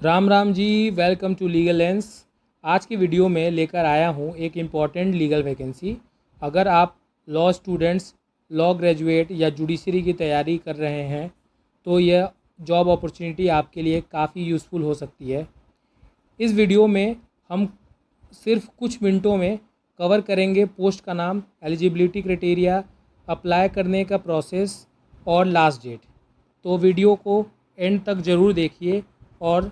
Ram Ram ji. Welcome to legal lens. आज की video में लेकर आया हूँ एक इम्पॉर्टेंट लीगल वैकेंसी। अगर आप लॉ स्टूडेंट्स, लॉ ग्रेजुएट या जुडिशरी की तैयारी कर रहे हैं तो यह जॉब अपॉर्चुनिटी आपके लिए काफ़ी यूज़फुल हो सकती है। इस वीडियो में हम सिर्फ कुछ मिनटों में कवर करेंगे पोस्ट का नाम, एलिजिबिलिटी क्राइटेरिया, अप्लाई करने का प्रोसेस और लास्ट डेट। तो वीडियो को एंड तक ज़रूर देखिए और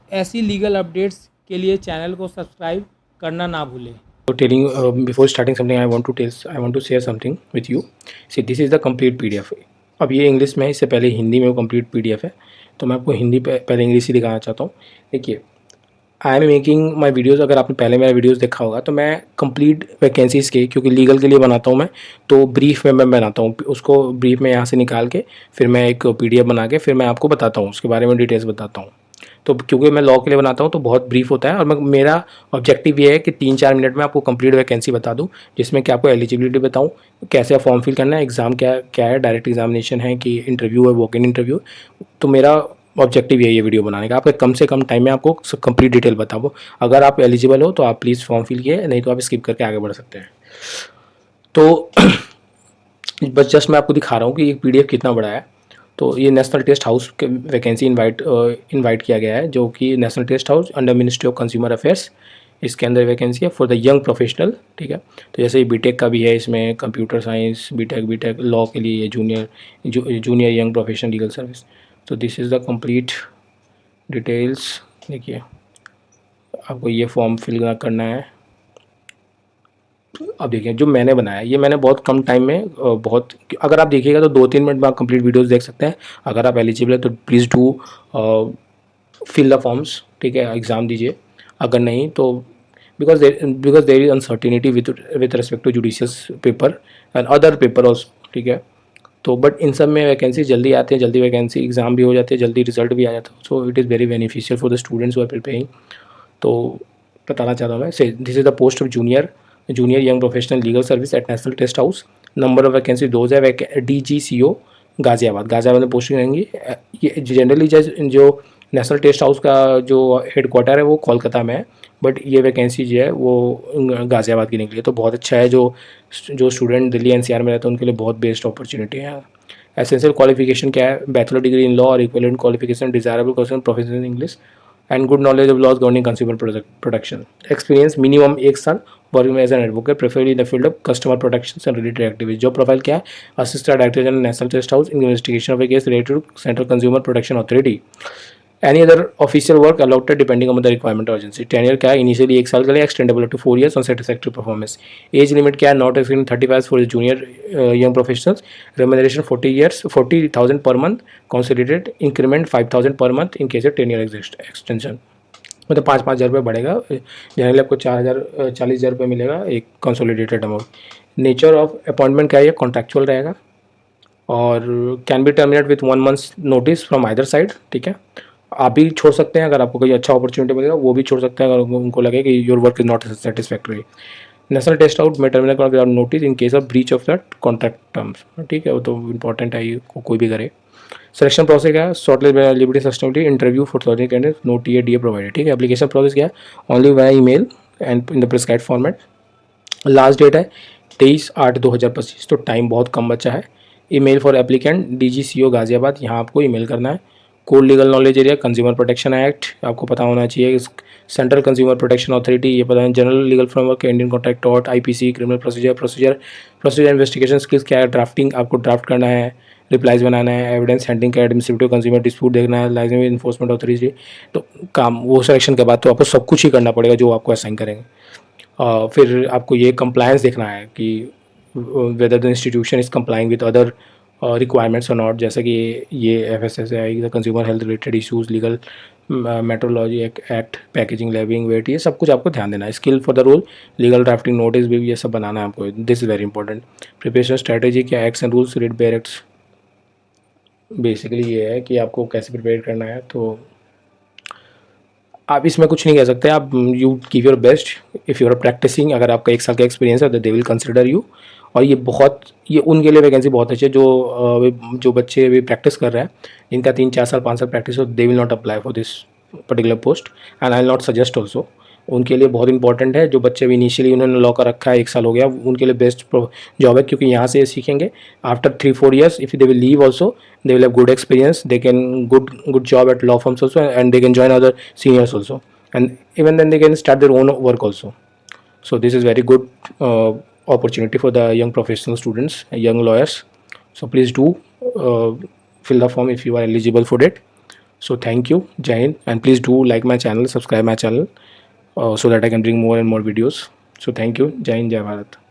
ऐसी लीगल अपडेट्स के लिए चैनल को सब्सक्राइब करना ना भूलें। So telling before starting something, I want to share something with you. See, this is the complete PDF. अब ये इंग्लिश में है, इससे पहले हिंदी में वो कंप्लीट PDF है, तो मैं आपको हिंदी पहले इंग्लिश ही दिखाना चाहता हूँ। देखिए, I am making my videos. अगर आपने पहले मेरा वीडियोज़ देखा होगा तो मैं कंप्लीट वैकेंसीज़ के, क्योंकि लीगल के लिए बनाता हूँ मैं, तो ब्रीफ में मैं बनाता हूँ उसको। ब्रीफ में यहाँ से निकाल के फिर मैं एक PDF बना के फिर मैं आपको बताता हूँ, उसके बारे में डिटेल्स बताता हूँ। तो क्योंकि मैं लॉ के लिए बनाता हूँ तो बहुत ब्रीफ होता है, और मेरा ऑब्जेक्टिव ये है कि 3-4 मिनट में आपको कंप्लीट वैकेंसी बता दूँ, जिसमें कि आपको एलिजिबिलिटी बताऊँ, कैसे आप फॉर्म फिल करना है, एग्ज़ाम क्या क्या है, डायरेक्ट एग्जामिनेशन है कि इंटरव्यू है, वॉक इन इंटरव्यू। तो मेरा ऑब्जेक्टिव यही है वीडियो बनाने का, आपके कम से कम टाइम में आपको कंप्लीट डिटेल बताओ। अगर आप एलिजिबल हो तो आप प्लीज़ फॉर्म फिल किए, नहीं तो आप स्किप करके आगे बढ़ सकते हैं। तो बस जस्ट मैं आपको दिखा रहा हूँ कि एक PDF कितना बड़ा है। तो ये नेशनल टेस्ट हाउस के वैकेंसी इनवाइट किया गया है, जो कि national test house under ministry of consumer affairs, इसके अंदर वैकेंसी है फॉर द यंग प्रोफेशनल। ठीक है, तो जैसे बीटेक का भी है, इसमें कंप्यूटर साइंस बीटेक लॉ के लिए junior young professional legal service. तो this is the complete details. देखिए, आपको ये फॉर्म फिल करना है। अब देखिए, जो मैंने बनाया ये मैंने बहुत कम टाइम में बहुत, अगर आप देखिएगा तो 2-3 मिनट में आप कंप्लीट वीडियोस देख सकते हैं। अगर आप एलिजिबल है तो please do fill the forms. ठीक है, एग्ज़ाम दीजिए। अगर नहीं तो because there is uncertainty with respect to judicious paper and other paper also. ठीक है, तो बट इन सब में वैकेंसी जल्दी आती है, जल्दी वैकेंसी एग्ज़ाम भी हो जाती है, जल्दी रिजल्ट भी आ जाता है। So it is very beneficial for the students who are preparing. तो बताना चाहता हूँ मैं, say this is the post of junior young professional legal service at national test house. Number of vacancy 2 है। DGCO गाज़ियाबाद में पोस्टिंग रहेंगी। ये generally जो नेशनल टेस्ट हाउस का जो हेडक्वार्टर है वो कोलकाता में है, बट ये वैकेंसी जो है वो गाज़ियाबाद की निकली है। तो बहुत अच्छा है, जो स्टूडेंट दिल्ली NCR में रहते हैं उनके लिए बहुत बेस्ट अपॉर्चुनिटी है। एसेंशियल क्वालिफिकेशन क्या है? बैचलर डिग्री इन लॉ और equivalent qualification, desirable question professional in English and good knowledge of laws governing consumer production. Experience minimum 1 साल working as an advocate, preferably in the field of customer protection and related activities. Job profile क्या है? Assistant director general national test house in investigation of a case related to central consumer protection authority. Any other official work allotted depending on the requirement urgency. Tenure क्या है? Initially 1 साल के लिए, extendable to 4 years on satisfactory performance. Age limit क्या है? Not exceeding 35 for junior young professionals. Remuneration 40,000 per month, consolidated increment 5,000 per month in case of 10 year extension. मतलब 5,000 रुपये बढ़ेगा। जनरली आपको 40,000 रुपये मिलेगा एक consolidated amount. Nature of appointment क्या है? कॉन्ट्रैक्चुअल रहेगा और can be terminate with 1 month notice from either side. ठीक है, आप भी छोड़ सकते हैं, अगर आपको कोई अच्छा अपॉर्चुनिटी मिलेगा वो भी छोड़ सकते हैं अगर उनको लगे कि your work is not satisfactory. National test out में terminate without notice in case of breach of that contract terms. ठीक है, वो तो इंपॉर्टेंट है, ये कोई भी करे। सिलेक्शन प्रोसेस क्या है? Shortlist eligibility sustainability interview for 30 candidate, no DA provided. ठीक है, एप्लीकेशन प्रोसेस क्या है? Only via email and in the prescribed format. Last date है 23/8/2025, तो टाइम बहुत कम बचा है। Email for applicant DGCO Ghaziabad, यहाँ आपको ईमेल करना है। Code legal knowledge area consumer protection act आपको पता होना चाहिए। सेंट्रल कंज्यूमर प्रोटेक्शन अथॉरिटी ये पता है। General legal framework, Indian contract tort, IPC, criminal procedure investigation skills क्या है? ड्राफ्टिंग आपको ड्राफ्ट करना है, रिप्लाइज बनाना है, एविडेंस हैंडलिंग का, एडमिनिस्ट्रेटिव कंज्यूमर डिस्प्यूट देखना है, लाइसेंस इन्फोर्समेंट अथॉरिटी। तो काम वो सिलेक्शन के बाद तो आपको सब कुछ ही करना पड़ेगा जो आपको असाइन करेंगे। फिर आपको ये कंप्लायंस देखना है कि whether the institution is complying with other requirements और नॉट, जैसे कि ये FSSAI the consumer health related issues, legal metrology act, packaging, labelling, weight, ये सब कुछ आपको ध्यान देना है। Skill for the role, legal drafting, notice भी ये सब बनाना है आपको। This is very important. Preparation strategy क्या? Acts and rules, read bare acts. Basically ये है कि आपको कैसे प्रिपेयर करना है। तो आप इसमें कुछ नहीं कह सकते, आप you give your best. If you are practising, अगर आपका 1 साल का एक्सपीरियंस है तो दे विल कंसिडर यू। और ये उनके लिए वैकेंसी बहुत अच्छी है जो बच्चे अभी प्रैक्टिस कर रहे हैं, इनका 3-4 साल 5 साल प्रैक्टिस हो, they will not apply for this particular post and I will not suggest also. उनके लिए बहुत इंपॉर्टेंट है। जो बच्चे भी इनिशियली उन्होंने लॉ का रखा है, 1 साल हो गया, उनके लिए बेस्ट जॉब है, क्योंकि यहाँ से सीखेंगे। After 3-4 years if they will leave also, they will have good experience, they can good job at law firms also, and they can join other seniors also, and even then they can start their own work also. So this is very good opportunity for the young professional students, young lawyers. So please do uh, fill the form if you are eligible for it. So thank you, Jai Hind, and please do like my channel, subscribe my channel, so that I can bring more and more videos. So thank you, Jai Hind, Jai Bharat.